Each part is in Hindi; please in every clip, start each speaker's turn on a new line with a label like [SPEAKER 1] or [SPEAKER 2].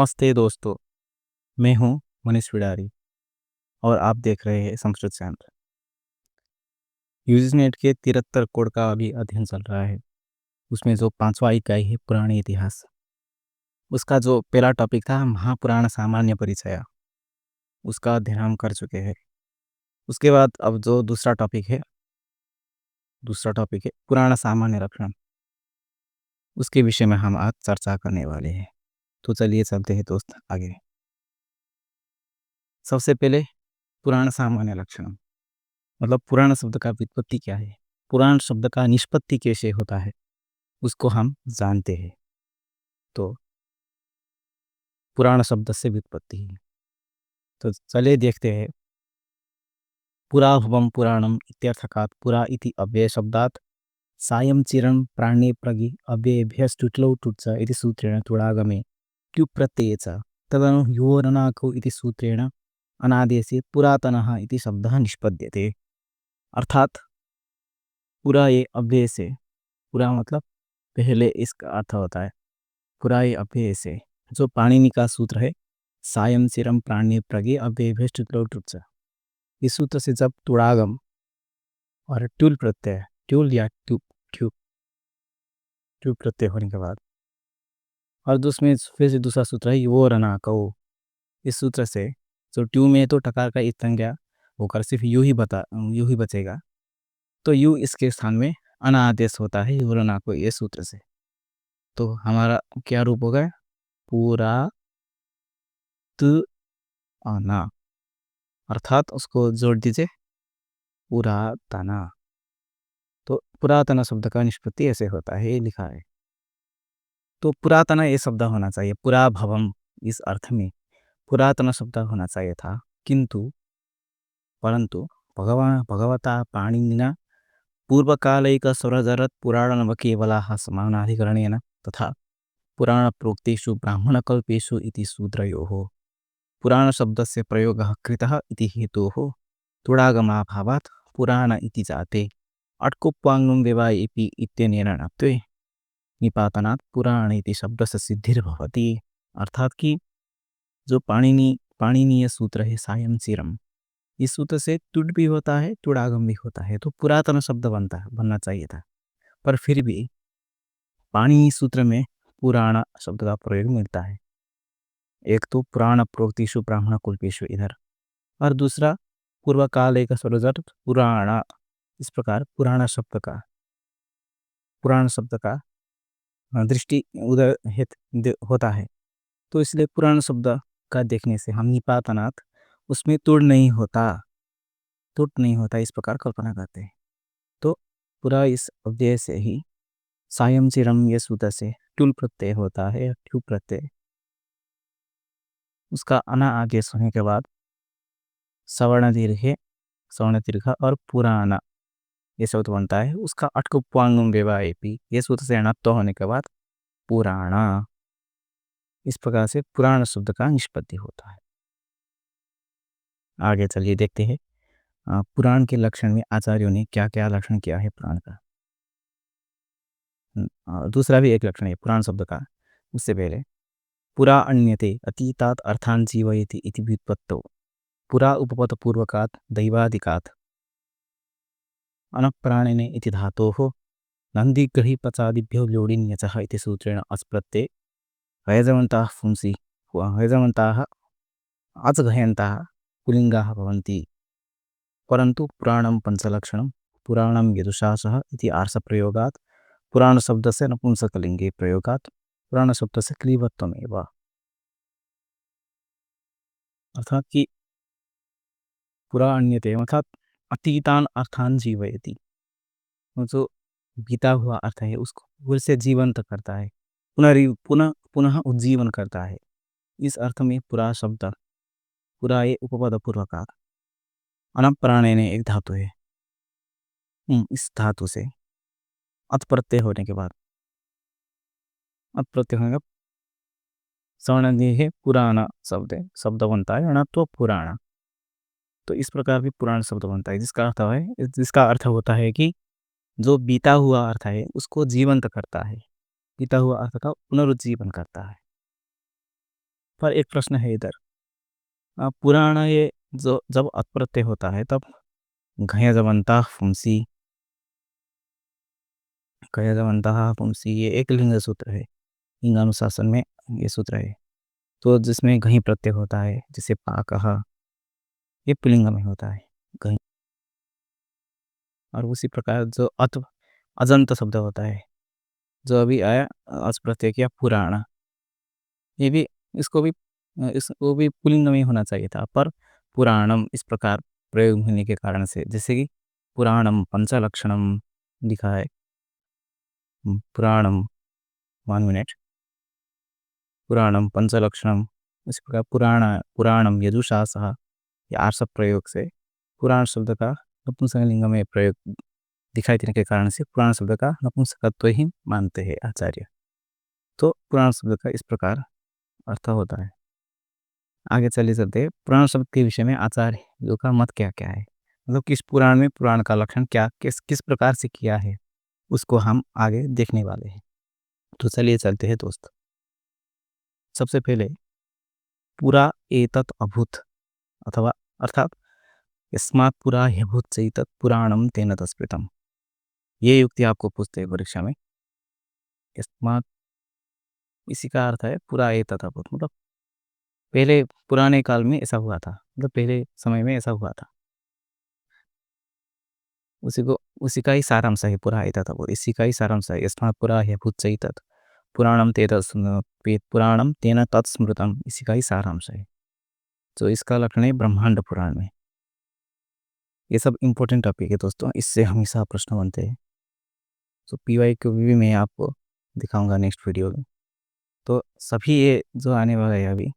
[SPEAKER 1] नमस्ते दोस्तों। मैं हूं मनीष विडारी और आप देख रहे हैं संस्कृत चैनल। यूजी नेट के 73 कोड का अभी अध्ययन चल रहा है। उसमें जो पांचवा इकाई है पुराने इतिहास, उसका जो पहला टॉपिक था महापुराण सामान्य परिचय, उसका अध्ययन हम कर चुके हैं। उसके बाद अब जो दूसरा टॉपिक है पुराण सामान्य लक्षण, उसके विषय में हम आज चर्चा करने वाले हैं। तो चलिए चलते हैं दोस्त आगे। सबसे पहले पुराण सामान्य लक्षण मतलब पुराण शब्द का व्युत्पत्ति क्या है, पुराण शब्द का निष्पत्ति कैसे होता है, उसको हम जानते हैं। तो पुराण शब्द से व्युत्पत्ति है, तो चलिए देखते हैं। पुरा भवम पुराणम इत्यर्थकात् पुरा इति अव्यय शब्दात् सायं चिरं प्राणे प्रगि अव्ययेभ्यस्तुट्लौ टुच्च इति सूत्रेण तुडागमे क्यु प्रत्यये च तदनु योरनाको इति सूत्रेण अनादेशे पुरातनः इति शब्दः निष्पद्यते। अर्थात पुरा ये अव्यय से, पुरा मतलब पहले, इसका अर्थ होता है पुरा ये अव्यय से, जो पाणिनि का सूत्र है सायं चिरं प्राणे प्रगि अव्ययेभ्यस्तुट्लौ टुच्च, इस सूत्र से जब तुड़ागम और ट्यूल प्रत्यय, ट्यूल या ट्यूब ट्यूब ट्यूब प्रत्यय होने के बाद, और उसमें फिर से दूसरा सूत्र है वो रना कहो, इस सूत्र से जो ट्यू में तो टकार का इत संज्ञा होकर सिर्फ यू ही बचेगा, तो यू इसके स्थान में अना आदेश होता है यू रना को, ये सूत्र से। तो हमारा क्या रूप होगा, पूरा त आना, अर्थात उसको जोड़ दीजिए पुरातना। तो पुरातना शब्द का निष्पत्ति ऐसे होता है, ये लिखा है। तो पुरातना ये शब्द होना चाहिए, पुरा भवम, इस अर्थ में पुरातना शब्द होना चाहिए था, परंतु भगवता पाणिनिना पूर्वकालैक स्वरजरत् पुराणनव केवलाः समानाधिकरणेन तथा पुराण प्रोक्तेषु ब्राह्मणकल्पेषु इति सूत्रयोः पुराण शब्दस्य प्रयोगः कृतः इति हेतोः तुडागमाभावात् पुराण इति जाते अट्कुप्वाङ्गं विवाहेपि इत्यनेन णत्वे निपातनात् पुराण इति शब्दस्य सिद्धिर्भवति। अर्थात कि जो पाणिनीय सूत्र है सायं चिरम, इस सूत्र से तुड भी होता है तुडागम भी होता है, तो पुरातन शब्द बनना चाहिए था, पर फिर भी पाणिनि सूत्र में पुराण शब्द का प्रयोग मिलता है। एक तो पुराण प्रोक्तिषु ब्राह्मण कुल्पेशु इधर, और दूसरा पूर्वकाल एक स्वरजट पुराण, इस प्रकार पुराण शब्द का दृष्टि उधर होता है। तो इसलिए पुराण शब्द का देखने से हम निपातनात्, उसमें तुड नहीं होता, इस प्रकार कल्पना करते हैं। तो पूरा इस अव्यय से ही सायं चिरम ये सूत्र से ट्यूल प्रत्यय होता है, ट्यूब प्रत्यय, उसका अना आदेश होने के बाद सवर्ण दीर्घ और पुराना ये शब्द बनता है। उसका अटकुप्वांगम विवाहेपि ये सूत्र से अणत्व होने के बाद पुराणा, इस प्रकार से पुराण शब्द का निष्पत्ति होता है। आगे चलिए देखते हैं पुराण के लक्षण में आचार्यों ने क्या क्या लक्षण किया है पुराण का। दूसरा भी एक लक्षण है पुराण शब्द का, उससे पहले पुरा अन्यते अतीतात् अर्थान् जीवयति इति व्युत्पत्तौ पुरा उपपद पूर्वकात् दैवादिकात् अनप्राणिने इति धातोः नन्दिग्रही पचादिभ्यो लोडिन्यचः इति सूत्रेण अस्प्रत्ये हयजवन्ताः पुंसि हयजवन्ताः अचघयन्ताः पुल्लिङ्गाः भवन्ति, परन्तु पुराणं पंचलक्षणं पुराणं यदुशासः इति आर्षप्रयोगात् पुराण शब्द से नपुंसकलिंगे प्रयोगात् पुराण शब्द से क्लीबत्वमेव। अर्थात कि पुरा अन्यते अर्थात अतीतान अर्थान जीवयति, जो बीता हुआ अर्थ है उसको फिर से जीवंत करता है, पुनः पुनः उज्जीवन करता है। इस अर्थ में पुरा शब्द, पुरा ये उपपद पूर्वक, अनप्राणे ने एक धातु है, इस धातु से अत प्रत्यय होने के बाद सवर्ण है पुराना शब्द बनता है अणत्व पुराण। तो इस प्रकार भी पुराण शब्द बनता है, जिसका अर्थ होता है कि जो बीता हुआ अर्थ है उसको जीवंत करता है, बीता हुआ अर्थ का पुनरुज्जीवन करता है। पर एक प्रश्न है इधर। पुराण ये जो जब अप्रत्यय होता है तब घयजवंता पुंसी, घयजवंता पुंसी ये एक लिंग सूत्र है। लिंगानुशासन में ये सूत्र है। तो जिसमें घई प्रत्यय होता है जैसे पाकः, ये पुल्लिंग में होता है घई। और उसी प्रकार जो अजंत शब्द होता है जो अभी आया अच प्रत्यय किया पुराण, ये भी इसको भी इसको भी पुल्लिंग में होना चाहिए था, पर पुराणम इस प्रकार प्रयोग होने के कारण से, जैसे कि पुराणम पंचलक्षणम लिखा है। पुराणम 1 मिनट, पुराणम पंचलक्षणम, इस प्रकार पुराणम यजुशासः, ये आर सब प्रयोग से पुराण शब्द का नपुंसकलिंग में प्रयोग दिखाई देने के कारण से पुराण शब्द का नपुंसकत्व ही मानते हैं आचार्य। तो पुराण शब्द का इस प्रकार अर्थ होता है। आगे चले चलते हैं पुराण शब्द के विषय में आचार्य का मत क्या क्या है, मतलब किस पुराण में पुराण का लक्षण क्या किस किस प्रकार से किया है, उसको हम आगे देखने वाले हैं। तो चलिए चलते हैं दोस्त। सबसे पहले पुरा एतत् अभूत, अथवा अर्थात यस्मात् पुरा ह्यभूत चैतत् पुराणम तेन तस्मृतम्, ये युक्ति आपको पूछते हैं परीक्षा में। यस्मात्, इसी का अर्थ है पुरा एतत् अभूत, मतलब पहले पुराने काल में ऐसा हुआ था, मतलब पहले समय में ऐसा हुआ था, उसी का ही सारांश है पुरा एतत् अभूत, इसी का ही सारांश है। यस्मात् पुरा ह्यभूत चैतत् पुराणम पुराणम तेन तत्स्मृतम, इसी का ही सारांश है। तो इसका लक्षण है ब्रह्मांड पुराण में। ये सब इंपॉर्टेंट टॉपिक है दोस्तों, इससे हमेशा प्रश्न बनते हैं। तो पीवाई को भी मैं आपको दिखाऊंगा नेक्स्ट वीडियो में। तो सभी ये जो आने वाला है अभी,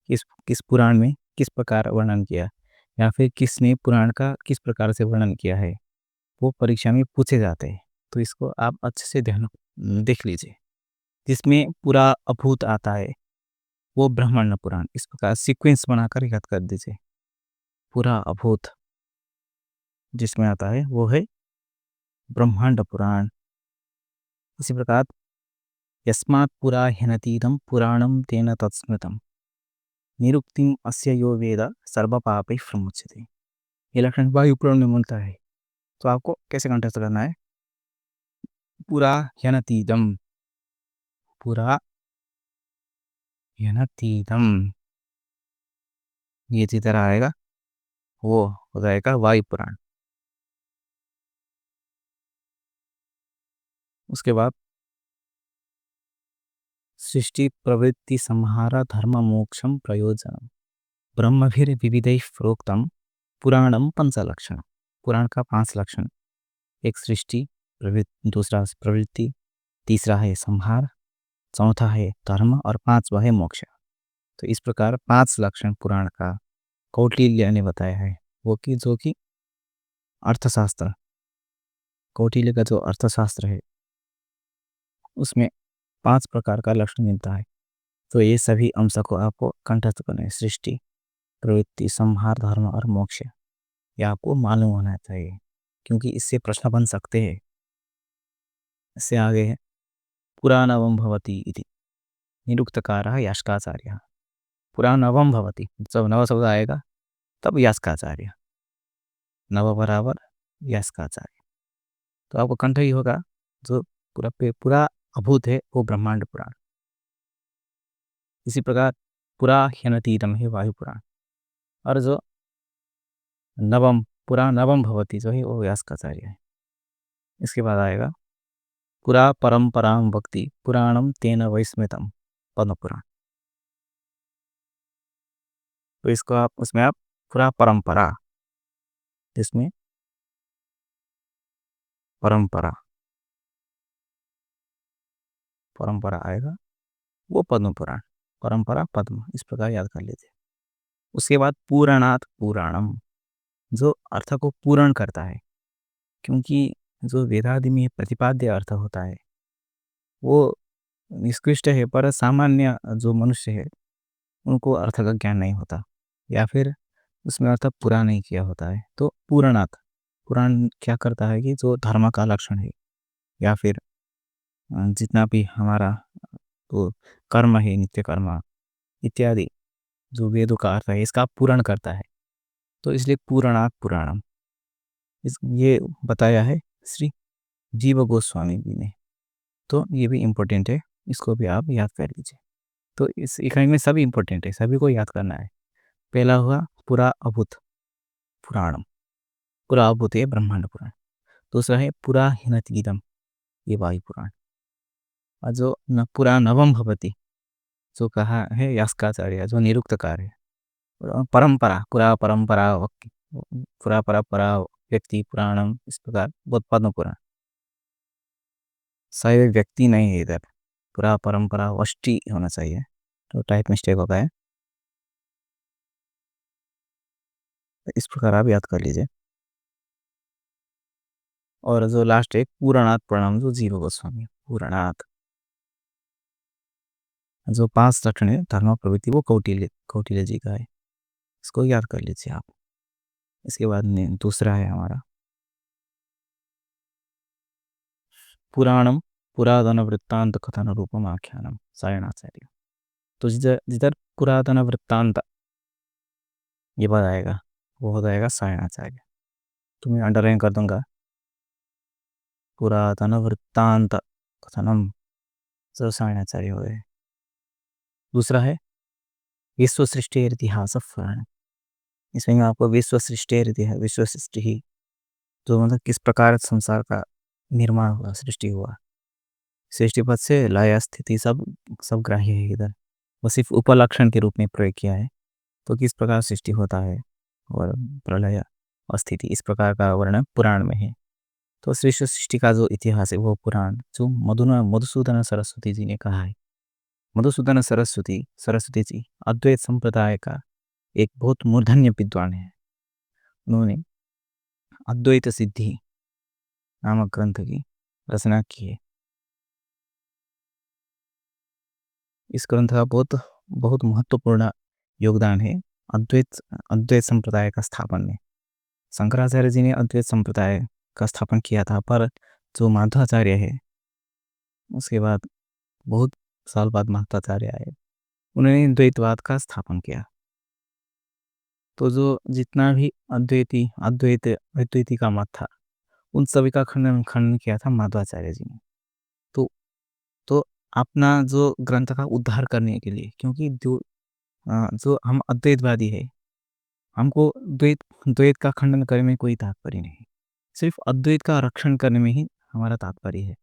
[SPEAKER 1] किस किस पुराण में किस प्रकार वर्णन किया, या फिर किसने पुराण का किस प्रकार से वर्णन किया है, वो परीक्षा में पूछे जाते हैं। तो इसको आप अच्छे से ध्यान देख लीजिए। जिसमें पूरा अभूत आता है वो ब्रह्मांड पुराण, इस प्रकार सीक्वेंस बनाकर याद कर दीजिए। पूरा अभूत जिसमें आता है वो है ब्रह्मांड पुराण। इसी प्रकार यस्मात् पुरा ह्यनतीदं पुराणं तेन तत्स्मृतम् निरुक्तिम अस्य यो वेद सर्वपापैः प्रमुच्यते, ये लक्षण वायु पुराण में मिलता है। तो आपको कैसे कंठस्थ करना है, पुरा ह्यनतीदं, पुरा ह्यनतीदं, ये जिधर आएगा वो हो जाएगा वायु पुराण। उसके बाद सृष्टि प्रवृत्ति संहार धर्म मोक्षम प्रयोजनम ब्रह्मभिर विविधैः प्रोक्तम पुराणम पंचलक्षण, पुराण का 5 लक्षण, एक सृष्टि, दूसरा प्रवृत्ति, तीसरा है संहार, चौथा है धर्म और 5वां है मोक्ष। तो इस प्रकार 5 लक्षण पुराण का कौटिल्य ने बताया है। वो कि जो कि अर्थशास्त्र, कौटिल्य का जो अर्थशास्त्र है उसमें 5 प्रकार का लक्षण मिलता है। तो ये सभी अंश को आपको कंठस्थ करना है, सृष्टि प्रवृत्ति संहार धर्म और मोक्ष, ये आपको मालूम होना चाहिए, क्योंकि इससे प्रश्न बन सकते हैं। इससे आगे है पुराणवम भवति इति निरुक्तकारः यास्काचार्यः। पुराणवम भवति, जब नव शब्द आएगा तब यास्काचार्य, नव बराबर यास्काचार्य। तो आपको कंठ ही होगा, जो पूरा अभूत है वो ब्रह्मांड पुराण। इसी प्रकार पुरा ह्यनतीतम है वायु पुराण, और जो नवम पुरा नवम भवति जो है वो यास्काचार्य है। इसके बाद आएगा पुरा परंपराम भक्ति पुराणम तेन वैस्मृतम पद्म पुराण। तो इसको आप उसमें आप पुरा परंपरा, इसमें परंपरा परंपरा आएगा वो पद्म पुराण, परंपरा पद्म, इस प्रकार याद कर लीजिए। उसके बाद पूरणात पुराणम, जो अर्थ को पूर्ण करता है, क्योंकि जो वेदादि में प्रतिपाद्य अर्थ होता है वो निष्कृष्ट है, पर सामान्य जो मनुष्य है उनको अर्थ का ज्ञान नहीं होता, या फिर उसमें अर्थ पूरा नहीं किया होता है। तो पूर्णात, पुराण क्या करता है कि जो धर्म का लक्षण है, या फिर जितना भी हमारा तो कर्म है, नित्य कर्म, इत्यादि जो वेदों का अर्थ है इसका पूर्ण करता है। तो इसलिए पूर्णात पुराणम ये बताया है श्री जीव गोस्वामी जी ने। तो ये भी इम्पोर्टेंट है, इसको भी आप याद कर लीजिए। तो इस इकाई में सभी इम्पोर्टेंट है, सभी को याद करना है। पहला हुआ पुरा अभूत पुराणम, पुरा अभूत है ब्रह्मांड पुराण। दूसरा है पुरा हिनतीदम, ये वायु पुराण। और जो पुरा नवम भवती जो कहा है यास्काचार्य जो निरुक्तकार है। और परंपरा पुरा परंपरा पुरा परंपरा व्यक्ति पुराणम, इस प्रकार बहुत पद्म पुराण। सही व्यक्ति नहीं है इधर, पुरा परंपरा वष्टि होना चाहिए, तो टाइप मिस्टेक होता है। इस प्रकार आप याद कर लीजिए। और जो लास्ट है पुराणात प्रणाम जो जीव गोस्वामी पुराणात, जो 5 लक्षण है धर्म प्रवृत्ति वो कौटिल्य जी का है, इसको याद कर लीजिए आप। इसके बाद में दूसरा है हमारा पुराणम पुरातन वृत्तांत कथन रूपम आख्यानम सायणाचार्य। तो जिधर जिधर पुरातन वृत्तांत ये बताएगा वो हो जाएगा सायणाचार्य। तो मैं अंडरलाइन कर दूंगा पुरातन वृत्तांत कथनम, जो सायणाचार्य हो गए। दूसरा है विश्व सृष्टि इतिहास पुराण। इसमें आपको विश्व सृष्टि इतिहास, विश्व सृष्टि ही जो मतलब किस प्रकार संसार का निर्माण हुआ, सृष्टि हुआ, सृष्टि पद से लय स्थिति सब ग्राह्य है इधर। वो सिर्फ उपलक्षण के रूप में प्रयोग किया है। तो किस प्रकार सृष्टि होता है और प्रलय और स्थिति इस प्रकार का वर्णन पुराण में है। तो सृष्टि सृष्टि का जो इतिहास है वो पुराण जो मधुसूदन सरस्वती जी ने कहा है। मधुसूदन सरस्वती सरस्वती जी अद्वैत संप्रदाय का एक बहुत मूर्धन्य विद्वान है। उन्होंने अद्वैत सिद्धि नामक ग्रंथ की रचना की है। इस ग्रंथ का बहुत बहुत महत्वपूर्ण योगदान है अद्वैत अद्वैत संप्रदाय का स्थापन में। शंकराचार्य जी ने अद्वैत संप्रदाय का स्थापन किया था, पर जो माध्वाचार्य है उसके बाद बहुत साल बाद माध्वाचार्य आए, उन्होंने द्वैतवाद का स्थापन किया। तो जो जितना भी अद्वैती का मत था उन सभी का खंडन किया था माध्वाचार्य जी ने। तो तो अपना जो ग्रंथ का उद्धार करने के लिए, क्योंकि जो हम अद्वैतवादी है, हमको द्वैत द्वैत का खंडन करने में कोई तात्पर्य नहीं, सिर्फ अद्वैत का रक्षण करने में ही हमारा तात्पर्य है।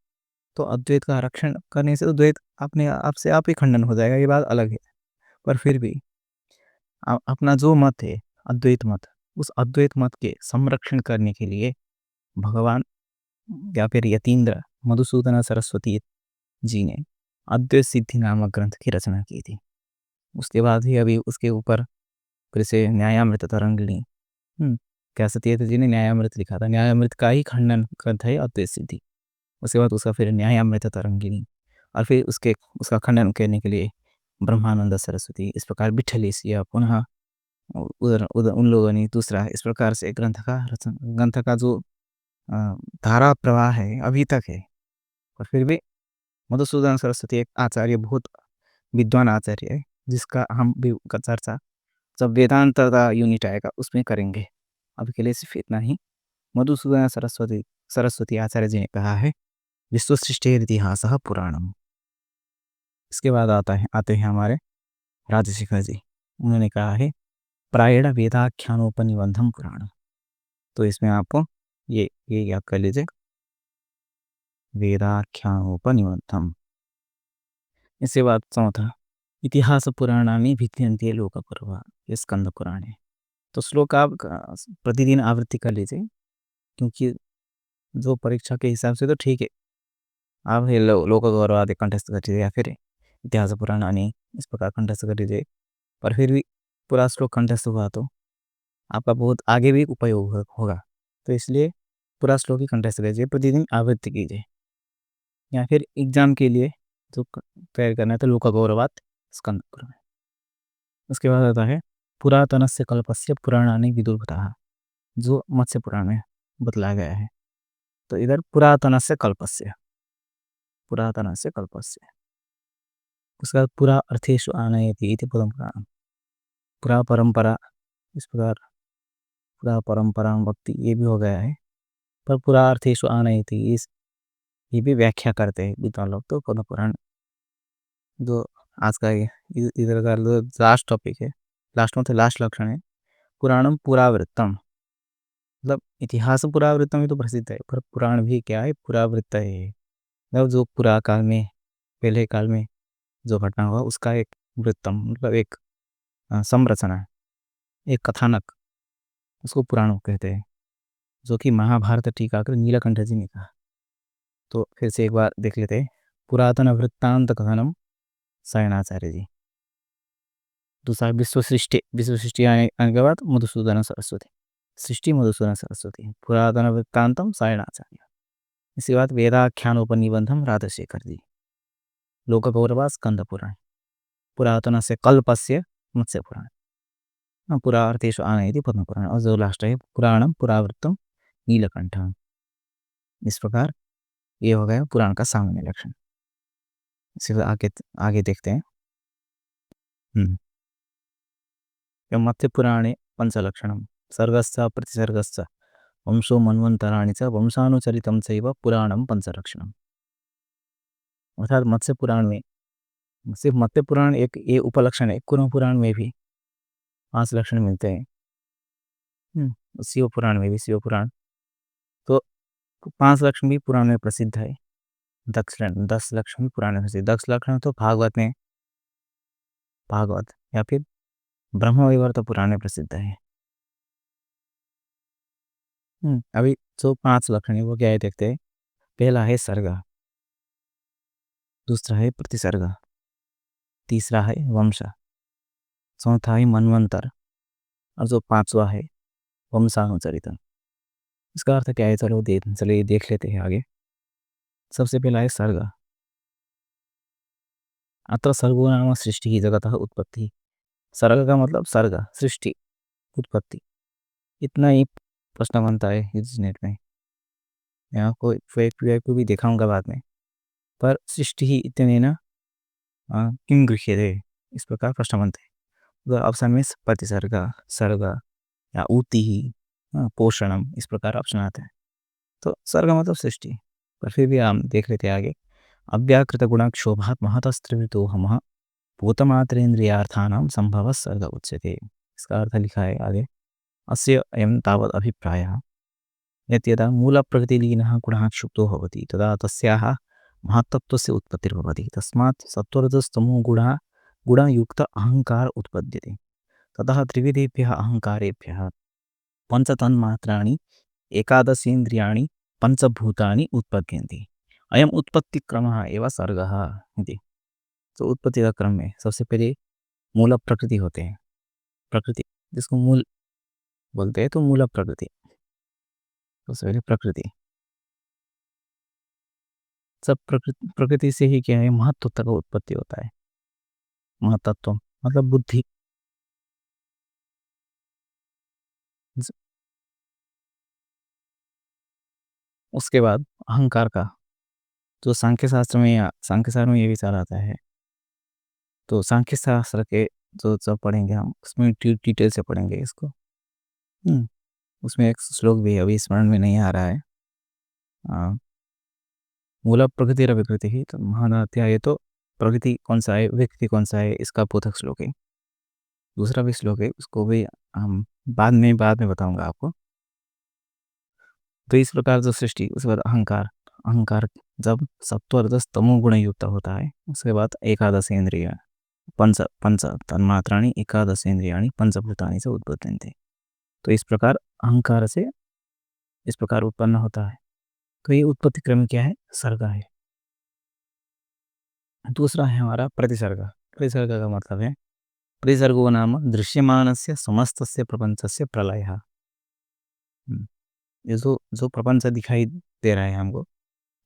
[SPEAKER 1] तो अद्वैत का रक्षण करने से तो द्वैत अपने आप से आप ही खंडन हो जाएगा, ये बात अलग है। पर फिर भी अपना जो मत है अद्वैत मत, उस अद्वैत मत के संरक्षण करने के लिए भगवान या फिर यतीन्द्र मधुसूदन सरस्वती जी ने अद्वैत सिद्धि नामक ग्रंथ की रचना की थी। उसके बाद ही अभी उसके ऊपर फिर से न्यायामृत तरंगिणी कह सतीय जी ने न्यायामृत लिखा था। न्यायामृत का ही खंडन ग्रंथ है अद्वैत सिद्धि। उसके बाद उसका फिर न्यायामृत तरंगिणी, और फिर उसका खंडन करने के लिए ब्रह्मानंद सरस्वती, इस प्रकार विठलेश या पुनः उधर उधर उन लोगों ने दूसरा इस प्रकार से ग्रंथ का जो धारा प्रवाह है अभी तक है। और फिर भी मधुसूदन सरस्वती एक आचार्य, बहुत विद्वान आचार्य है, जिसका हम भी का चर्चा जब वेदांत का यूनिट आएगा उसमें करेंगे। अभी के लिए सिर्फ इतना ही। मधुसूदन सरस्वती सरस्वती आचार्य जी ने कहा है विश्व सृष्टि इतिहास पुराणम। इसके बाद आते हैं हमारे राजशेखर जी। उन्होंने कहा है प्रायण वेदाख्यानोपनिबंधम पुराणम। तो इसमें आपको ये याद कर लीजिए, वेदाख्यानोपनिबंधम। इसके बाद चौथा इतिहास पुराणानि भिद्यन्ते लोकपर्वा, ये स्कंद पुराण है। तो श्लोक आप प्रतिदिन आवृत्ति कर लीजिए, क्योंकि जो परीक्षा के हिसाब से तो ठीक है, आप लोक गौरव आदि कंठस्थ कर लीजिए या फिर इतिहास पुराणानि इस प्रकार कंठस्थ कर लीजिए। पर फिर भी पूरा श्लोक कंठस्थ हुआ तो आपका बहुत आगे भी उपयोग होगा। तो इसलिए पूरा श्लोक ही कंठस्थ कीजिए, प्रतिदिन आवृत्ति कीजिए। या फिर एग्जाम के लिए जो तैयार करना है तो लोक गौरवात स्कंद पुराण। उसके बाद आता है पुरातनस्य कल्पस्य पुराणानि विदुर्भताः, जो मत्स्य पुराण में बतलाया गया है। तो इधर पुरातनस्य कल्पस्य, पुरातनस्य कल्पस्य उसके बाद पुरा अर्थेषु आनयति इति पदं पुराणं। पुरा परंपरा, इस प्रकार पुरा परंपरा भक्ति ये भी हो गया है। पर पुरा अर्थेषु आनयति इस ये भी व्याख्या करते हैं विद्वान लोग। तो पद्म पुराण जो आज का इधर का लास्ट टॉपिक है, लास्ट में तो लास्ट लक्षण है पुराणम पुरावृत्तम। मतलब इतिहास पुरावृत्तम ही तो प्रसिद्ध है, पर पुराण भी क्या है, पुरावृत्त है। मतलब जो पुरा काल में, पहले काल में जो घटना हुआ उसका एक वृत्तम, मतलब एक संरचना, एक कथानक, उसको पुराण कहते हैं। जो कि महाभारत टीकाकृत नीलकंठ जी ने कहा। तो फिर से एक बार देख लेते हैं। पुरातन वृत्तांत कथनम, सायणाचार्य जी। दूसरा विश्व सृष्टि आने के बाद मधुसूदन सरस्वती, सृष्टि मधुसूदन सरस्वती। पुरातन वृत्तांतम सायणाचार्य। इसके बाद वेदाख्यानोपनिबंधम राधशेखर जी। लोक गौरवा स्कंद पुराण। पुरातन से कल्पस्य मत्स्य पुराण। पुरा अर्थेषु आनयति पद्म पुराण। और जो लास्ट है पुराणम पुरावृत्तम नीलकंठ। इस प्रकार ये हो गया पुराण का सामान्य लक्षण। इसके आगे आगे देखते हैं। मत्स्य पुराणे पंचलक्षणम सर्गस्थ प्रतिसर्गस्थ वंशो मन्वंतराणि च वंशानुचरितं चैव पुराणम पंचलक्षणम। अर्थात मत्स्य पुराण में सिर्फ मत्स्य पुराण एक ये उपलक्षण है, कुरम पुराण में भी 5 लक्षण मिलते हैं। शिव पुराण में भी, शिव पुराण तो 5 लक्षण भी पुराण में प्रसिद्ध है। 10 लक्षण भी पुराण में प्रसिद्ध। 10 लक्षण तो भागवत में, भागवत या फिर ब्रह्मवैवर्त पुराण में प्रसिद्ध है। अभी जो 5 लक्षण है वो क्या है देखते हैं। पहला है सर्ग, दूसरा है प्रतिसर्ग, तीसरा है वंश, चौथा है मनवंतर, और जो 5वां है वंशानुचरित। इसका अर्थ क्या है, चलिए देख लेते हैं आगे। सबसे पहला है सर्ग। अत्र सर्गो नाम सृष्टि की जगतः उत्पत्ति। सर्ग का मतलब सर्ग, सृष्टि, उत्पत्ति। इतना ही प्रश्न बनता है इस नेट में। यहाँ को भी दिखाऊंगा बाद में। पर सृष्टि ही इतने ना किम गृह्यते, इस प्रकार प्रश्न बनते हैं। तो ऑप्शन में प्रतिसर्ग, सर्ग या ऊति ही, पोषणम, इस प्रकार ऑप्शन आते हैं। तो सर्ग मतलब सृष्टि। पर फिर भी हम देख लेते हैं आगे। अव्याकृत गुणाक्षोभात महतस्त्रिवृतो हम भूतमात्रेन्द्रियार्थानां संभव सर्ग उच्यते। इसका अर्थ लिखा है आगे। अस्य अयं तावत् अभिप्रायः यत् यदा मूलप्रकृतिलीनः गुणः क्षुब्धो भवति तदा तस्याः महत्तत्वस्य उत्पत्तिर्भवति। तस्मात् सत्वरजस्तमो गुणयुक्त अहंकार उत्पद्यते। ततः त्रिविधेभ्यः अहंकारेभ्यः पंचतन्मात्राणि एकादशेन्द्रियाणि पंचभूतानि उत्पद्यन्ते। अयम उत्पत्तिक्रमः एव सर्गः इति। तो उत्पत्ति का क्रम में सबसे पहले मूल प्रकृति होते हैं, प्रकृति जिसको मूल बोलते हैं। तो मूल प्रकृति, सबसे पहले प्रकृति। सब प्रकृति से ही क्या है, महत्व का उत्पत्ति होता है। महतत्व मतलब बुद्धि। उसके बाद अहंकार का, जो सांख्य शास्त्र में या सांख्य शास्त्र में ये विचार आता है। तो सांख्य शास्त्र के जो सब पढ़ेंगे हम, उसमें डिटेल से पढ़ेंगे इसको। उसमें एक श्लोक भी अभी स्मरण में नहीं आ रहा है। मूल प्रकृति और विकृति ही, तो महानाध्याय तो प्रकृति कौन सा है, विकृति कौन सा है, इसका बोधक श्लोक है। दूसरा भी श्लोक है, उसको भी हम बाद में बताऊंगा आपको। तो इस प्रकार जो सृष्टि, उसके बाद अहंकार, अहंकार जब सत्वरजस तमो गुण युक्त होता है, उसके बाद एकादश इंद्रिय पंच पंच तन्मात्राणि एकादश इंद्रियाणि पंचभूतानि से उत्पद्यन्ते। तो इस प्रकार अहंकार से इस प्रकार उत्पन्न होता है। तो ये उत्पत्ति क्रम क्या है, सर्ग है। दूसरा है हमारा प्रतिसर्ग। प्रतिसर्ग का मतलब है प्रतिसर्गो नाम दृश्यमानस्य समस्तस्य प्रपंचस्य प्रलयः। ये जो प्रपंच दिखाई दे रहा है हमको,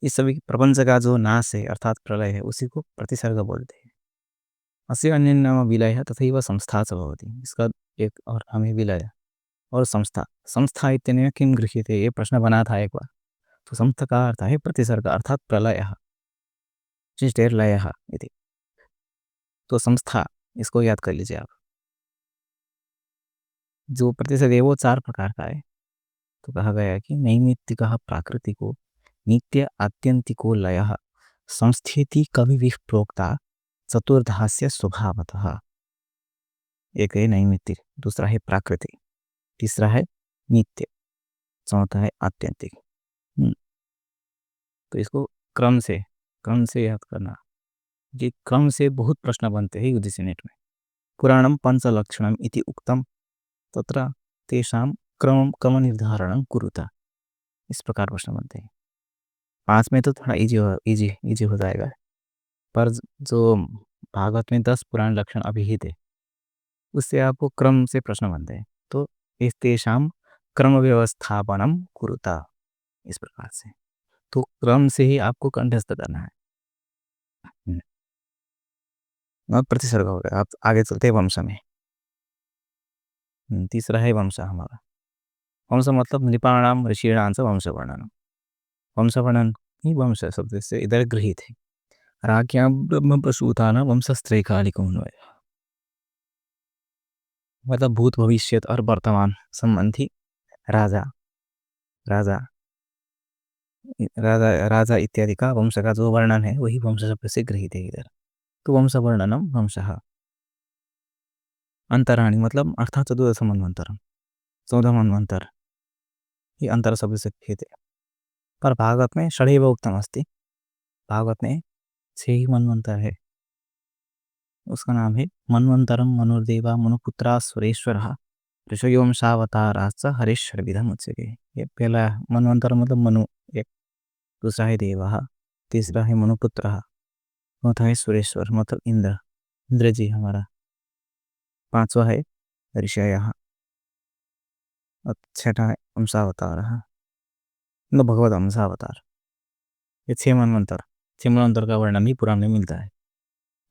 [SPEAKER 1] इस सभी प्रपंच का जो नाश है अर्थात प्रलय है, उसी को प्रतिसर्ग बोलते हैं। अस्य अन्य नाम विलय तथैव संस्था च भवति। इसका एक और नाम है विलय और संस्था। संस्था इत्यनेन किं गृह्यते, ये प्रश्न बना था एक बार। तो संस्था का अर्थ है प्रतिसर्ग अर्थात प्रलयः, सृष्टेर्लयः इति। तो संस्था, इसको याद कर लीजिए आप। जो प्रतिशत है वो 4 प्रकार का है। तो कहा गया है कि नैमित्तिकः प्राकृतिको नित्य आत्यंतिको लयः संस्थिति कविभिः प्रोक्ता चतुर्धास्य स्वभावतः। एक है नैमित्तिक, दूसरा है प्राकृतिक, तीसरा है नित्य, चौथा है आत्यंतिक। हम्म, तो इसको क्रम से याद करना। ये क्रम से बहुत प्रश्न बनते हैं यूजीसी नेट में। पुराणं पंचलक्षणम इति उक्तम तत्र तेषां क्रम निर्धारणं कुरुता, इस प्रकार प्रश्न बनते हैं। 5 में तो थोड़ा इजी हो जाएगा, पर जो भागवत में 10 पुराण लक्षण अभिहित है उससे आपको क्रम से प्रश्न बनते हैं। तो इस तेषां क्रम व्यवस्थापनम कुरुता, इस प्रकार से। तो क्रम से ही आपको कंठस्थ करना है। अब प्रतिसर्ग हो गया, आप आगे चलते हैं वंश में। तीसरा है वंश हमारा। वंश मतलब नृपाणाम ऋषीणाम से वंश वर्णन। वंश वर्णन ही वंश शब्द से इधर गृहीत है। राज्ञां ब्रह्म प्रसूतानां वंशस्त्रैकालिको अन्वय, मतलब भूत भविष्यत और वर्तमान संबंधी राजा राजा राजा राजा इत्यादि का वंश का जो वर्णन है वही वंश शब्द से गृहीत है इधर। तो वंश वर्णनम वंशः। अंतराणि मतलब अर्थात चतुर्दश मन्वंतरम, 14 मन्वंतर, ये अंतर शब्द से गृहीत है। पर भागवत में षडैव उक्तम अस्ति, भागवत में 6 ही मन्वंतर है। उसका नाम है मन्वंतरम मनुर्देवा मनुपुत्रा सुरेश्वरः ऋषयोंशावताराश्च हरिश्चरविधम् उच्यते। ये पहला मन्वंतर मतलब मनु एक, दूसरा है देवः, तीसरा है मनुपुत्रः, चौथा है सुरेश्वर मतलब इंद्र जी हमारा, पांचवा है ऋषयः, और छठा है अंशावतारः, मतलब भगवत अंशावतार। ये 6 मन्वंतर, 6 मन्वंतर का वर्णन भी पुराण में मिलता है।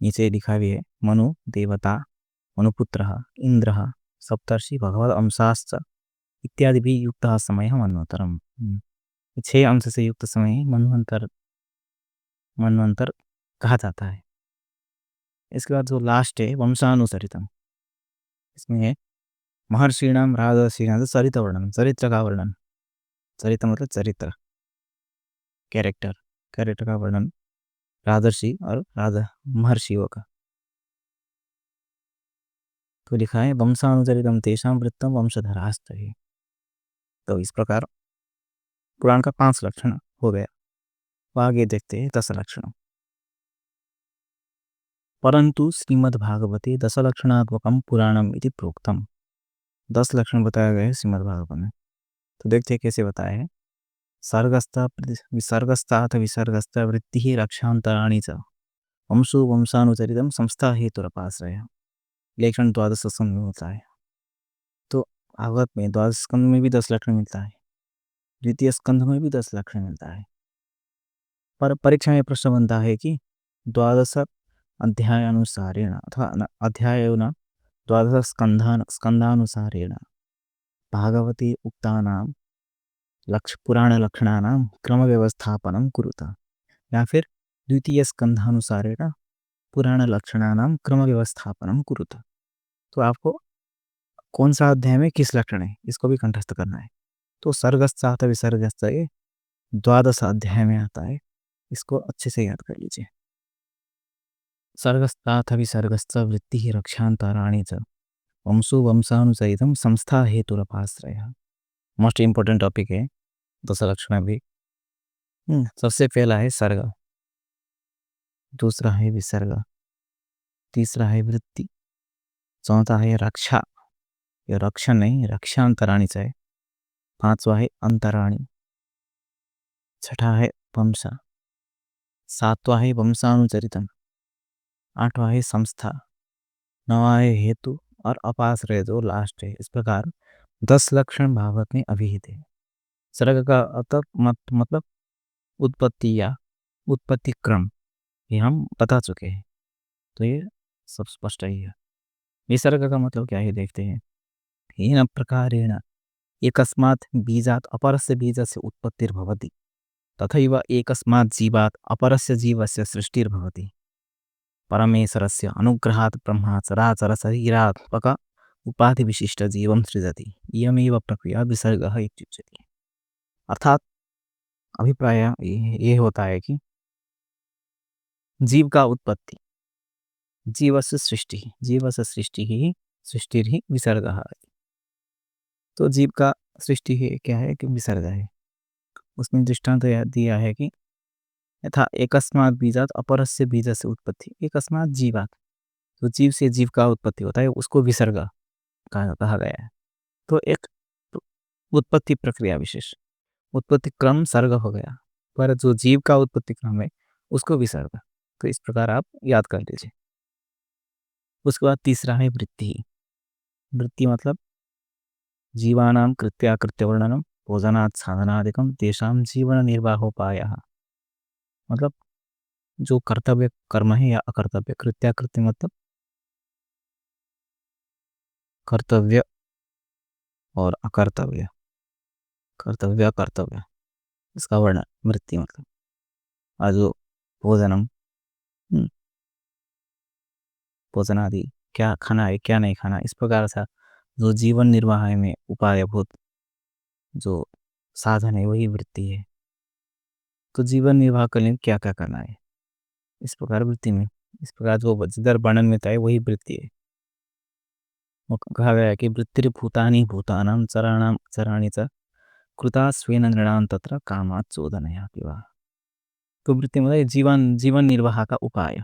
[SPEAKER 1] नीचे लिखा भी है मनु देवता मनुपुत्रः इंद्रः सप्तर्षि भगवत अंशाश्च इत्यादि भी युक्त समय मन्वंतरम। 6 अंश से युक्त समय मन्वंतर मन्वंतर कहा जाता है। इसके बाद जो लास्ट है वंशानुचरितम, इसमें है महर्षिणाम राजर्षिणाम चरित्र वर्णन, चरित्र का वर्णन। चरित्र मतलब चरित्र, कैरेक्टर का वर्णन राजर्षि और राजा महर्षियों का। तो लिखा है वंशानुचरितम तेषां वृत्तम वंशधरास्त है। तो इस प्रकार पुराण का 5 लक्षण हो गया। तो आगे देखते हैं 10 लक्षण। परंतु श्रीमद्भागवते 10 लक्षणात्मकम पुराणम इति प्रोक्तम। 10 लक्षण बताए गए श्रीमद् भागवत में। तो देखते हैं कैसे बताया है। विसर्गस्ताथ विसर्गस्ता वृत्ति रक्षांतराणि च वंशो वंशानुचरितम संस्था हेतुरपाश्रय। लेखन 12 स्कंद में होता है। तो भागवत में 12 स्कंद में भी 10 लक्षण मिलता है, द्वितीय स्कंद में भी 10 लक्षण मिलता है। पर परीक्षा में प्रश्न बनता है कि 12 अध्यायानुसारेण अथवा अध्यायेन 12 स्कंदानुसारेण भागवते उक्तानां पुराण लक्षणानां क्रम व्यवस्थापनं कुरुता, या फिर द्वितीय स्कंधानुसारेण पुराण लक्षणानां क्रम व्यवस्थापनं कुरुता। तो आपको कौन सा अध्याय में किस लक्षण है इसको भी कंठस्थ करना है। तो सर्गस्थ विसर्गस्थ ये 12 अध्याय में आता है, इसको अच्छे से याद कर लीजिए। सर्गस्थ विसर्गस्थ वृत्ति रक्षांतराणि च वंशो वंशानुचरितम संस्था हेतुरपाश्रय। मोस्ट इंपॉर्टेंट टॉपिक है 10 लक्षण भी। सबसे पहला है सर्ग, दूसरा है विसर्ग, तीसरा है वृत्ति, चौथा है रक्षा, ये रक्षण नहीं रक्षांतराणि से, पांचवा है अंतराणी, छठा है वंश, सातवां है वंशानुचरितम, आठवां है संस्था, नवा है हेतु और अपाश्रय जो लास्ट है। इस प्रकार 10 लक्षण भागवत में अभिहित है। सर्ग का अर्थ मतलब उत्पत्ति या उत्पत्ति क्रम, ये हम बता चुके हैं, तो ये सब स्पष्ट ही है। विसर्ग का मतलब क्या है देखते हैं। येन प्रकारेण एकस्मात् बीजात् अपरस्य बीजस्य उत्पत्तिर्भवति तथैव एकस्मात् जीवात् अपरस्य जीवस्य सृष्टिर्भवति। परमेश्वरस्य अनुग्रहात् ब्रह्मा चराचर शरीरात्मक उपाधि विशिष्ट जीवं सृजति इयमेव प्रक्रिया विसर्गः इत्युच्यते। अर्थात अभिप्राय ये होता है कि जीव का उत्पत्ति जीवस्य सृष्टि जीवस्य सृष्टिः विसर्गः। तो जीव का सृष्टि है क्या है कि विसर्ग है। उसमें दृष्टांत दिया है कि यथा एकस्मात् बीजात् अपरस्य बीजस्य उत्पत्ति एकस्मात् जीवात्। तो जीव से जीव का उत्पत्ति होता है उसको विसर्ग कहा गया है। तो एक उत्पत्ति प्रक्रिया विशेष उत्पत्ति क्रम सर्ग हो गया, पर जो जीव का उत्पत्ति क्रम है उसको विसर्ग। तो इस प्रकार आप याद कर लीजिए। उसके बाद तीसरा है वृत्ति। वृत्ति मतलब जीवानां कृत्याकृत्यवर्णनम भोजनात् साधनादिकम तेषां जीवन निर्वाहोपायः। मतलब जो कर्तव्य कर्म है या अकर्तव्य कृत्याकृत्य मतलब कर्तव्य और अकर्तव्य कर्तव्य अकर्तव्य इसका वर्णन वृत्ति मतलब और जो भोजनम भोजनादि क्या खाना है क्या नहीं खाना इस प्रकार से जो जीवन निर्वाह में उपायभूत जो साधन है वही वृत्ति है। तो जीवन निर्वाह के लिए क्या क्या करना है इस प्रकार वृत्ति में इस प्रकार जो जिधर वर्णन में है वही वृत्ति है। वो कहा गया है कि वृत्तिर्भूतानि भूतानां चराणां चराणि च कृता स्वेन नृणां तत्र कामात् चोदनया विवाह। तो वृत्ति मतलब जीवन निर्वाह का उपाय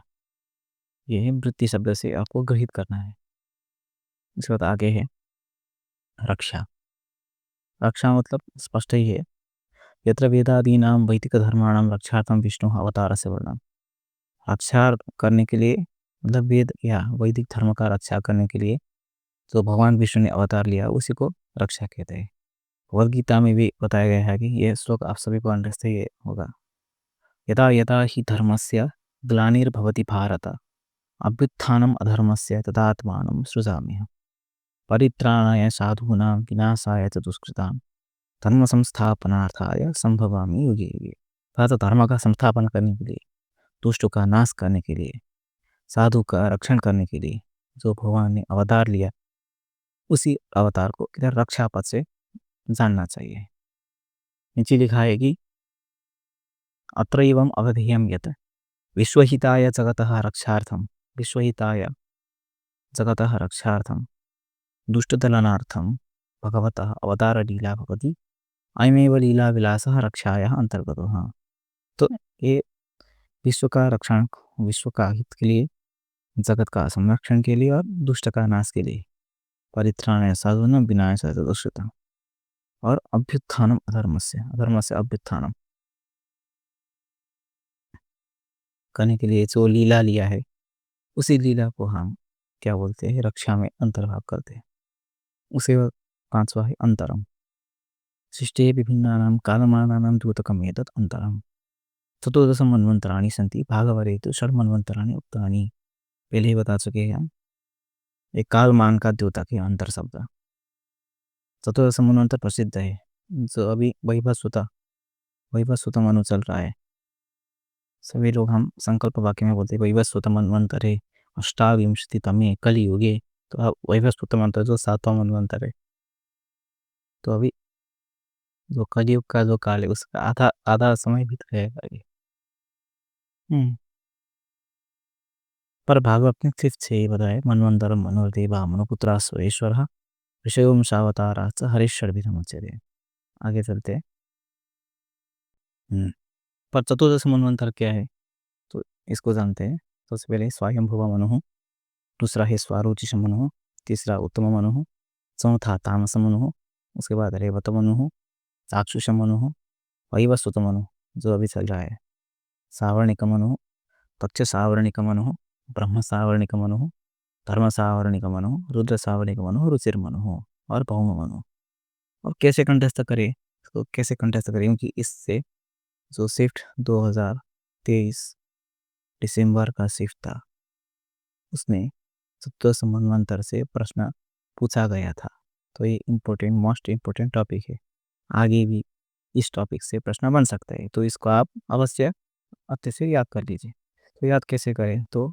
[SPEAKER 1] ये वृत्ति शब्द से आपको ग्रहित करना है। इसके बाद आगे है रक्षा। रक्षा मतलब स्पष्ट ही है यत्र वेदादीनां वैदिक धर्माणां रक्षार्थं विष्णु अवतारस्य वर्णनम्। रक्षा करने के लिए मतलब वेद या वैदिक धर्म का रक्षा करने के लिए जो भगवान विष्णु ने अवतार लिया उसी को रक्षा कहते हैं। भगवद गीता में भी बताया गया है कि यह श्लोक आप सभी को अंडरस्टैंड ये होगा। यदा यदा हि धर्मस्य ग्लानिर्भवति भारत अभ्युत्थानम् अधर्मस्य तदात्मानं सृजाम्यहम् परित्राणाय साधूनां विनाशाय च दुष्कृतां धर्म संस्थापनार्थाय संभवामि युगे युगे। अर्थात धर्म का संस्थापन करने के लिए दुष्ट का नाश करने के लिए साधु का रक्षण करने के लिए जो भगवान ने अवतार लिया उसी अवतार को इधर रक्षा पद से जानना चाहिए। नीचे लिखा है कि अत्रैवम् अवधेयं यत् विश्वहिताय जगतः रक्षार्थं विश्वहिताय जगतः रक्षार्थं दुष्टदलनार्थं भगवतः अवतार लीला भवति अयमेव लीला विलासः रक्षायाः अंतर्गतः। तो ये विश्व का रक्षण विश्व का हित के लिए जगत का संरक्षण के लिए और दुष्ट का नाश के लिए परित्राणाय साधूनां विनाशाय च दुष्कृतां और अभ्युत्थानम अधर्म से अभ्युत्थानम करने के लिए जो लीला लिया है उसी लीला को हम क्या बोलते हैं रक्षा में अंतर्भाव करते हैं। उसे पांचवा है अंतरम। सृष्टि विभिन्नानां कालमानानां द्योतकम् एतत् अंतरम। चतुर्दश मन्वंतराणि सन्ति भागवते तो षड्मन्वंतराणि उक्तानि। पहले ही बता चुके हैं हम एक कालमान का द्योतक है अंतर शब्द। चतुर्दश मन्वंतर प्रसिद्ध है जो अभी वैवस्वत मनु चल रहा है। सभी लोग हम संकल्प वाक्य में बोलते हैं वैवस्वत मन्वंतरे अष्टाविंशतितमे कलियुगे। तो अब वैवस्वत मंत्र जो सातवां मन्वंतर है तो अभी जो कलयुग का जो काल है उसका आधा आधा समय बीत गया है। पर भागवत ने सिर्फ 6 बताए मन्वंतरम मनुर्देवा मनुपुत्रा सुरेश्वर ऋषयों सावतारा च हरीश्वर। आगे चलते हैं। पर चतुर्दश मन्वंतर क्या है तो इसको जानते हैं। सबसे पहले स्वयंभुव मनु, दूसरा है स्वारोचिष मनु, तीसरा उत्तम मनु, चौथा तामस मनु, उसके बाद रेवत मनु, चाक्षुष मनु, वैवस्वत मनु जो अभी चल रहा है, सावर्णिक मनु, तक्ष सावर्णिक मनु, ब्रह्म सावर्णिक मनु, धर्म सावर्णिक मनु, रुद्र सावर्णिक मनु, रुचिर मनु और भौम मनु। और कैसे कंटेस्ट करें तो कैसे कंटेस्ट करें क्योंकि इससे जो शिफ्ट 2023 दिसंबर का शिफ्ट था उसमें चतुर्दश मन्वंतर से प्रश्न पूछा गया था। तो ये इम्पोर्टेंट मोस्ट इम्पोर्टेंट टॉपिक है। आगे भी इस टॉपिक से प्रश्न बन सकता है तो इसको आप अवश्य अच्छे से याद कर लीजिए। तो याद कैसे करें तो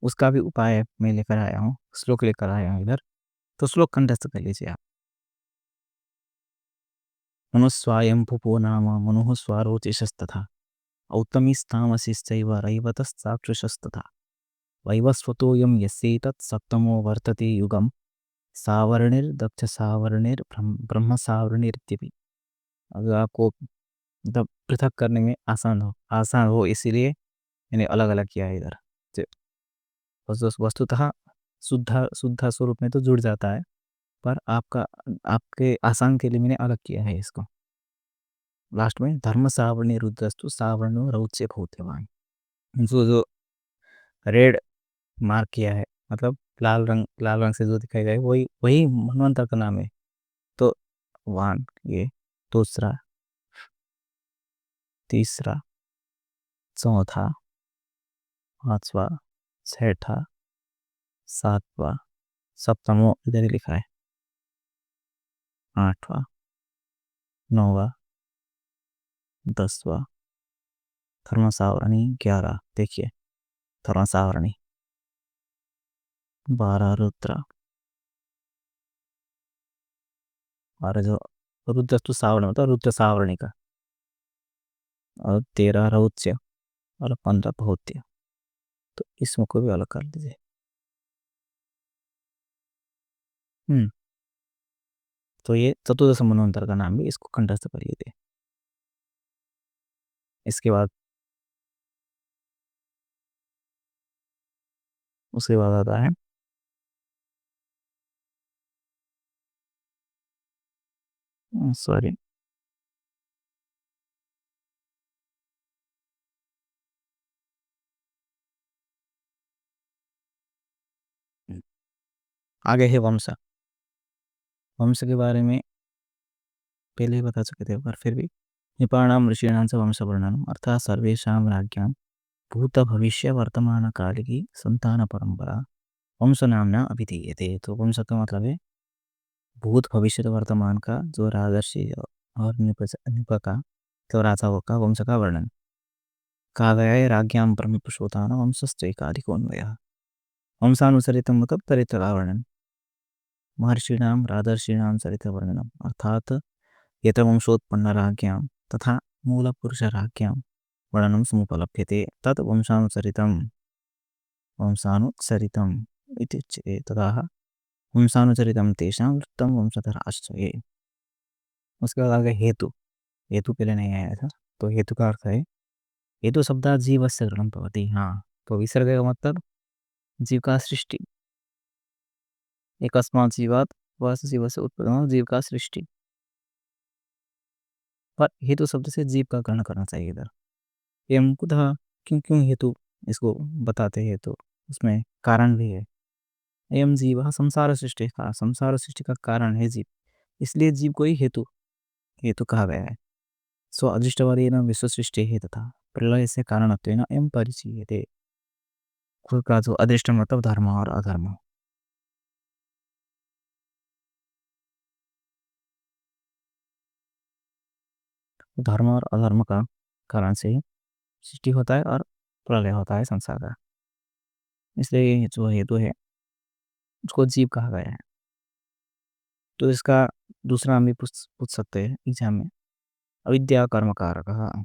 [SPEAKER 1] उसका भी उपाय मैं लेकर आया हूँ, श्लोक लेकर आया हूँ इधर। तो श्लोक कंठस्थ कर लीजिए आप। मनुस्वायं भुवो नाम मनुः स्वारोचिषस्तथा औत्तमीस्तामसिश्चैव रैवतस्साक्षुषस्तथा वैवस्वतोऽयं यस्यैतत् सप्तमो वर्तते युगं सावर्णिर्दक्षसावर्णिर्ब्रह्म ब्रह्मसावर्णिरित्यपि। अगर आपको मतलब पृथक करने में आसान हो इसीलिए मैंने अलग अलग किया है इधर। जे- वस्तुतः शुद्ध शुद्ध स्वरूप में तो जुड़ जाता है, पर आपका आपके आसान के लिए मैंने अलग किया है इसको। लास्ट में धर्म सावर्णी रुद्रस्तु सावर्णो रौच्य भूत्यवान। जो जो रेड मार्क किया है, मतलब लाल रंग से जो दिखाई गया है, वही वही मनवंतर का नाम है। तो वन ये, दूसरा, तीसरा, चौथा, पांचवा, छठा, सातवां, सप्तमो इधर ही लिखा है, आठवां, नौवा, दसवां, धर्म सावरणी 11, देखिए धर्म सावरणी, 12 रुद्र, और जो रुद्रस्तु सावरण होता है रुद्र सावरणी का, और 13 रौच्य, और 15 भौत्य। तो इसमें को भी अलग कर लीजिए। हम्म तो ये चतुर्दश मनवंतर का नाम भी, इसको कंठस्थ करिए थे। इसके बाद उसके बाद आता है सॉरी, आगे है वंश। वंश के बारे में पहले ही बता चुके थे, पर फिर भी निपाणाम ऋषीणां च वंशवर्णनम अर्थात सर्वेषां राज्ञां भूत भविष्य वर्तमान काल की संतान परंपरा वंश नामना अभिधीयते। तो वंश का मतलब है भूत भविष्य वर्तमान का जो राजर्षि और निपका तो राजाओं का वंश का वर्णन। कहा गया है राज्ञां ब्रह्म पुरुषोत्थान वंशश्चैकाधिकोन्वयः। वंशानुसरितम मतलब चरित्र का वर्णन। महर्षिणाम राजर्षिणाम चरित्र वर्णनम अर्थात यतवंशोत्पन्नराज्ञां तथा मूलपुरुषराज्ञां वर्णनं समुपलभ्यते तत् वंशानुचरितम् इति उच्यते। ततः वंशानुचरितं तेषां वृत्तं वंशधराश्रये। उसके बाद आगे हेतु। हेतु पहले नहीं आया था, तो हेतु का अर्थ है हेतु शब्दात् जीवस्य ग्रहणं भवति। हाँ, तो विसर्ग का मतलब जीव का सृष्टि। एकस्मात् जीवात् वस जीव से उत्पन्न जीव का सृष्टि, पर हेतु शब्द से जीव का ग्रहण करना चाहिए इधर। एवं कुतः, क्यों क्यों हेतु इसको बताते हैं, तो उसमें कारण भी है। एवं जीव संसार सृष्टि का कारण है जीव, इसलिए जीव को ही हेतु हेतु कहा गया है। सो अदृष्टवादेन विश्व सृष्टि है तथा प्रलय से कारणत्वेन एवं परिचीयते। खुद का जो अदृष्ट मतलब धर्म और अधर्म। धर्म और अधर्म का कारण से ही सृष्टि होता है और प्रलय होता है संसार का। इसलिए जो हेतु है उसको जीव कहा गया है। तो इसका दूसरा हम भी पूछ सकते हैं एग्जाम में, अविद्या कर्म कारक।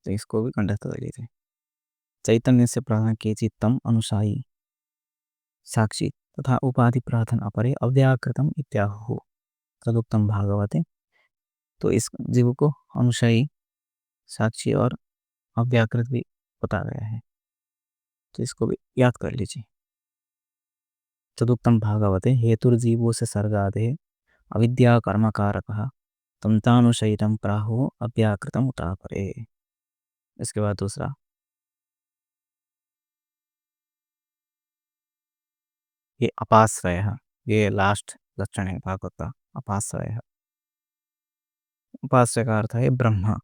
[SPEAKER 1] तो इसको भी कंठस्थ कर लीजिए। चैतन्य से प्राण के चित्तम अनुसायी साक्षी तथा उपाधि प्रार्थन अपरे अव्याकृतम इत्याहु तदुक्तम भागवते। तो इस जीव को अनुसायी, साक्षी और अव्याकृत भी बताया गया है, तो इसको भी याद कर लीजिए। तदुक्तम भागवते हेतुर्जीवो से सर्गादे अविद्या कर्म कारक तंतानुशयितम प्राहो अव्याकृतम उतापरे। इसके बाद दूसरा, ये अपाश्रय है। ये लास्ट लक्षण है भागवत का, अपाश्रय है। उपास्य का अर्थ है ब्रह्म।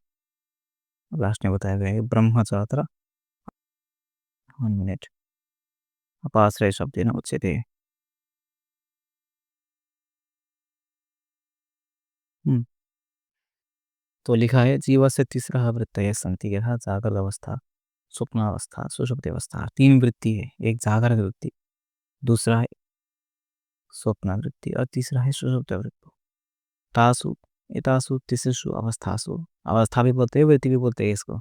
[SPEAKER 1] लास्ट में बताया गया है ब्रह्म चात्र 1 मिनट अपाश्रय शब्द न उच्यते। हम्म, तो लिखा है जीव से तीसरा वृत्तय संति यथा जागृत अवस्था स्वप्नावस्था, सुषुप्ति अवस्था, तीन वृत्ति है। एक जागृत वृत्ति, दूसरा है स्वप्न वृत्ति और तीसरा है सुषुप्त वृत्ति। तासु एतासु तिसृषु अवस्थासु, अवस्था भी बोलते हैं, वृत्ति भी बोलते हैं इसको।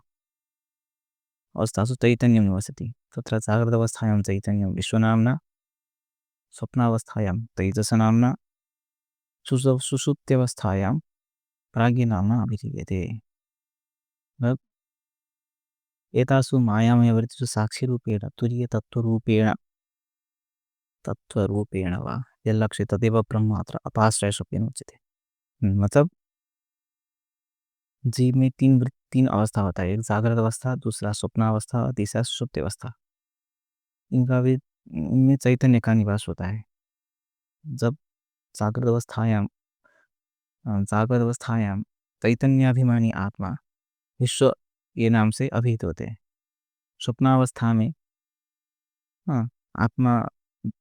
[SPEAKER 1] अवस्थासु चैतन्यं निवसति, तत्र जागृत अवस्थायां चैतन्यं विश्वनाम्ना, स्वप्नावस्थायां तैजसनाम्ना, सुषुप्त्यवस्थायां प्राज्ञनाम्ना अभिधीयते। मतलब एतासु मायामयवृत्तिषु साक्षिरूपेण तुरीयतत्त्वरूपेण वा यल्लक्ष्य तदेव ब्रह्म अत्र अपाश्रयशब्देन उच्यते। मतलब जीव में तीन अवस्था होता है, एक जागृत अवस्था, दूसरा स्वप्नावस्था और तीसरा सुषुप्ति अवस्था। इनका भी इनमें चैतन्य का निवास होता है। जब जागृत अवस्थायाम चैतन्याभिमानी आत्मा विश्व ये नाम से अभिहित होते हैं। स्वप्नावस्था में आत्मा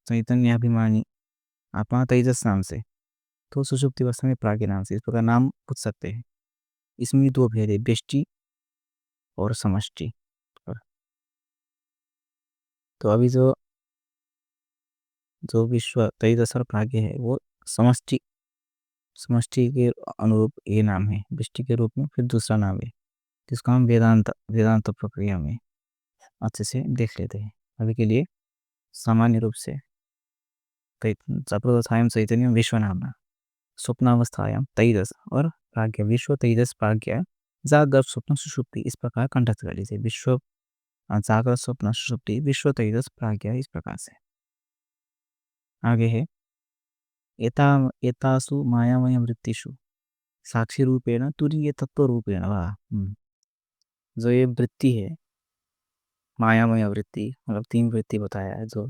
[SPEAKER 1] चैतन्याभिमानी आत्मा तेजस नाम से, तो सुषुप्ति अवस्था में प्राज्ञ नाम से, इस प्रकार नाम पूछ सकते हैं। इसमें दो भेद है, व्यष्टि और समष्टि। तो अभी जो विश्व तेजस और प्राज्ञ है वो समष्टि के अनुरूप ये नाम है, व्यष्टि के रूप में फिर दूसरा नाम है, जिसको हम वेदांत प्रक्रिया में अच्छे से देख लेते हैं। अभी के लिए सामान्य रूप से जागृतावस्थायां चैतन्यं विश्व नामना, स्वप्नावस्थायां तेजस और प्राज्ञ, विश्व तेजस प्राज्ञ, जागृत स्वप्न सुषुप्ति, इस प्रकार कंठस्थ कर लीजिए। विश्व जागृत स्वप्न सुषुप्ति, विश्व तेजस प्राज्ञ, इस प्रकार से। आगे है एतासु मायामय वृत्तिषु साक्षी रूपेण तुरीय तत्व रूपेण वा। जो ये वृत्ति है मायामय वृत्ति, मतलब तीन वृत्ति बताया है, जो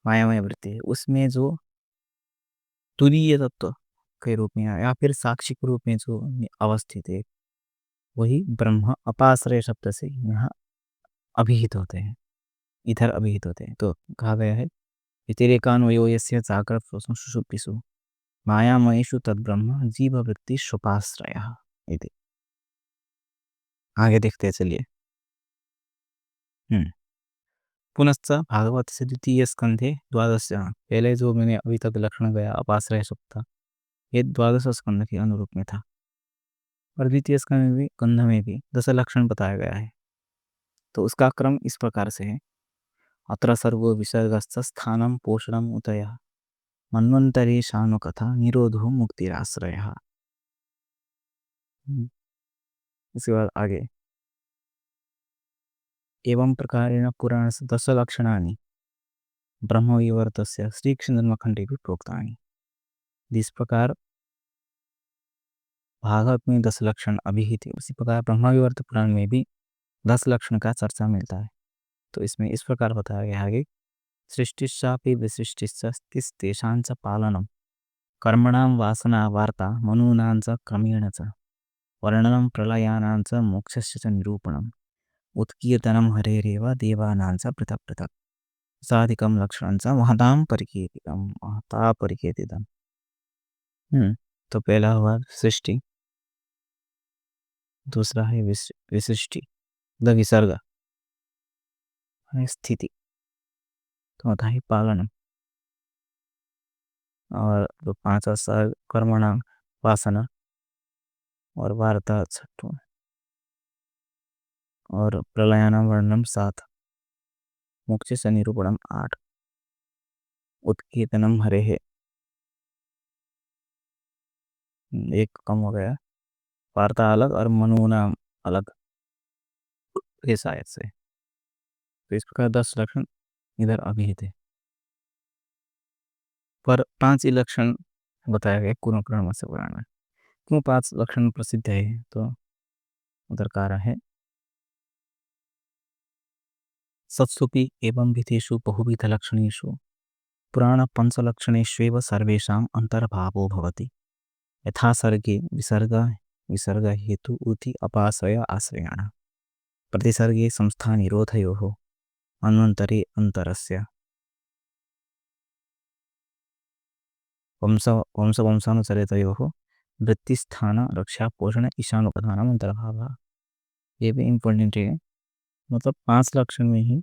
[SPEAKER 1] मायामय वृत्ति है उसमें जो तुरीय तत्व के रूप में या फिर साक्षी के रूप में जो अवस्थित है वही ब्रह्म अपाश्रय शब्द से यहाँ अभिहित होते हैं, इधर अभिहित होते हैं। तो कहा गया है व्यतिरेकान्वयो यस्य जागृत स्वप्न सुषुप्तिषु मायामयेषु तद्ब्रह्म जीववृत्ति शुपाश्रयः इति। आगे देखते हैं, चलिए। पुनश्च भागवत से द्वितीय स्कंधे द्वादश, पहले जो मैंने अभी तक लक्षण गया अपाश्रय शब्द था, ये द्वादश स्कंध के अनुरूप में था, और द्वितीय स्कंध में भी 10 लक्षण बताया गया है। तो उसका क्रम इस प्रकार से है। अत्र सर्वो विसर्गस्थ स्थानम पोषणम उतयः मन्वंतरे शानुकथा निरोधो मुक्तिराश्रयः। इसके बाद आगे एवं प्रकारेण पुराणस्य 10 लक्षणानि ब्रह्मविवर्तस्य श्रीकृष्णजन्मखंडे भी प्रोक्तानि। जिस प्रकार भागवत में 10 लक्षण अभिहित है, उसी प्रकार ब्रह्मविवर्त पुराण में भी 10 लक्षण का चर्चा मिलता है। तो इसमें इस प्रकार बताया गया है कि सृष्टिश्चापि विसृष्टिस्तेषांच पालनम कर्मणां वासना वार्ता मनूनां च क्रमेण च वर्णनं प्रलयानां च मोक्षस्य च निरूपणम् उत्कीर्तनं हरेरेव देवानां च पृथक् पृथक् साधिकं लक्षणं च महतां परिकीर्तितम्। तो पहला हुआ सृष्टि, दूसरा है विसृष्टि द विसर्ग, स्थिति, चौथा है पालनम, और तो पांचवा सर्ग कर्मणां वासना, और वार्ता छठवां, और प्रलयानां वर्णनम 7, मोक्षस्य निरूपणम 8, उत्कीर्तनम हरेः एक कम हो गया, वार्ता अलग और मनूना अलग, ऐसा ऐसे। तो इस प्रकार 10 लक्षण इधर अभिहित है, पर 5 ही लक्षण बताया गया कुंभकर्ण मत्स्य पुराण में। क्यों 5 लक्षण प्रसिद्ध है? तो उधर कारण है सत्सुपि एवं विधेषु बहुविध लक्षणेषु पुराण पंचलक्षणेष्वेव सर्वेषाम् अंतर्भावो भवति। यथा सर्गे विसर्ग हेतु उति अपाश्रय आश्रयाण प्रतिसर्गे संस्था निरोधयोः अन्वन्तरे अंतरस्य वंशानुचरितयोः वृत्तिस्थान रक्षा पोषण ईशानुपधानम अंतर्भाव। ये भी इम्पोर्टेंट है। मतलब 5 लक्षण में ही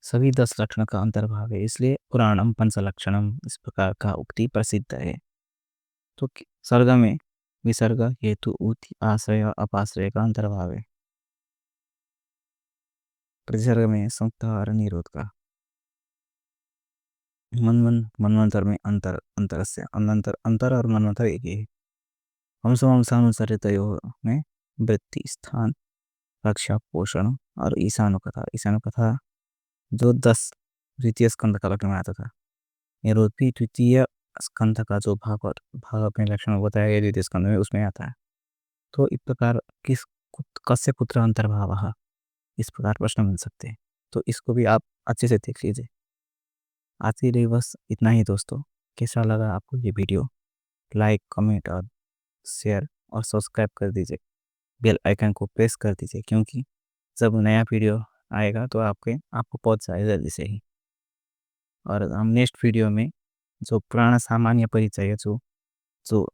[SPEAKER 1] सभी 10 लक्षण का अंतर्भाव है, इसलिए पुराणम पंच लक्षणम इस प्रकार का उक्ति प्रसिद्ध है। तो सर्ग में विसर्ग, हेतु, उति, आश्रय, अपाश्रय का अंतर्भाव है। प्रतिसर्ग में संयुक्त और निरोध का। मनवंतर में अंतर, अंतर से अंतर, अंतर और मनवंतर एक ही है। हंसानुसारितयो में वृत्ति, स्थान, रक्षा, पोषण और ईशानुकथा। ईशानुकथा जो 10 द्वितीय स्कंद का लक्षण में आता था। निरोध भी द्वितीय स्कंद का जो भाग अपने लक्षण में बताया गया द्वितीय स्कंद में उसमें आता है। तो इस प्रकार कस्य कुत्र अंतर्भाव, इस प्रकार प्रश्न मिल सकते हैं। तो इसको भी आप अच्छे से देख लीजिए। आज के लिए बस इतना ही दोस्तों। कैसा लगा आपको ये वीडियो? लाइक, कमेंट और शेयर और सब्सक्राइब कर दीजिए। बेल आइकन को प्रेस कर दीजिए, क्योंकि जब नया वीडियो आएगा तो आपको पहुंच जाएगा जल्दी से ही। और हम नेक्स्ट वीडियो में जो पुराना सामान्य परिचय जो जो